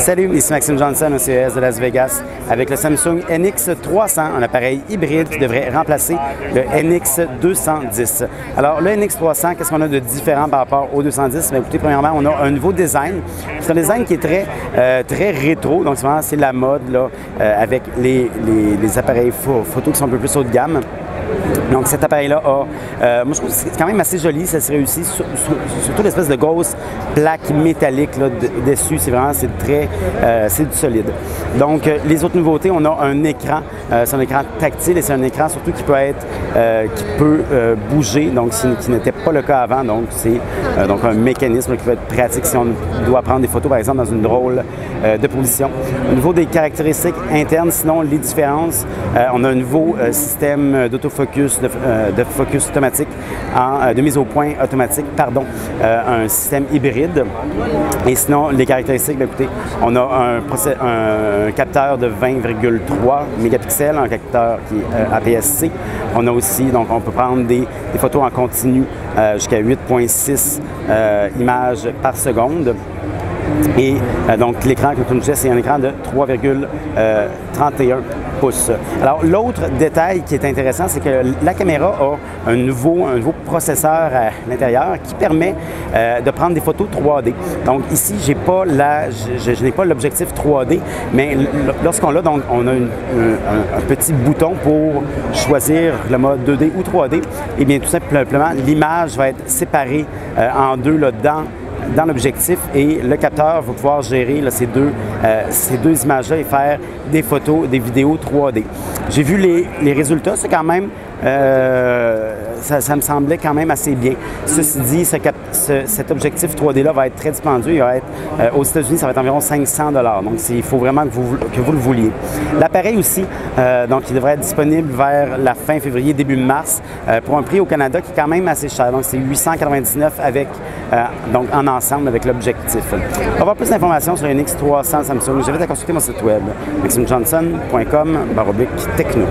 Salut, ici Maxime Johnson au CES de Las Vegas avec le Samsung NX300, un appareil hybride qui devrait remplacer le NX210. Alors, le NX300, qu'est-ce qu'on a de différent par rapport au 210? Bien, écoutez, premièrement, on a un nouveau design. C'est un design qui est très rétro, donc c'est la mode là, avec les appareils photo qui sont un peu plus haut de gamme. Donc cet appareil-là a, moi je trouve que c'est quand même assez joli, ça se réussit, surtout l'espèce de grosse plaque métallique là, dessus, c'est du solide. Donc les autres nouveautés, on a un écran, c'est un écran tactile et c'est un écran surtout qui peut bouger, donc qui n'était pas le cas avant, donc c'est donc un mécanisme qui peut être pratique si on doit prendre des photos par exemple dans une drôle de position. Au niveau des caractéristiques internes, sinon les différences, on a un nouveau système d'autofocus, de focus automatique, de mise au point automatique, un système hybride. Et sinon, les caractéristiques, bien, écoutez, on a un capteur de 20,3 mégapixels, un capteur qui est APS-C. On a aussi, donc on peut prendre des photos en continu jusqu'à 8,6 images par seconde. Et donc l'écran, comme je vous disais, c'est un écran de 3,31 pouces. Alors l'autre détail qui est intéressant, c'est que la caméra a un nouveau processeur à l'intérieur qui permet de prendre des photos 3D. Donc ici, je n'ai pas l'objectif 3D, mais lorsqu'on l'a, donc on a un petit bouton pour choisir le mode 2D ou 3D. Et bien tout simplement, l'image va être séparée en deux là, dans l'objectif et le capteur va pouvoir gérer là, ces deux images-là et faire des photos, des vidéos 3D. J'ai vu les résultats, c'est quand même, ça me semblait quand même assez bien. Ceci dit, cet objectif 3D-là va être très dispendieux. Il va être, aux États-Unis, ça va être environ 500 $. Donc, il faut vraiment que vous le vouliez. L'appareil aussi, donc, il devrait être disponible vers la fin février, début mars, pour un prix au Canada qui est quand même assez cher. Donc, c'est 899 avec, donc, en ensemble avec l'objectif. Pour avoir plus d'informations sur le NX300 Samsung, j'invite à consulter mon site web, maximejohnson.com/techno.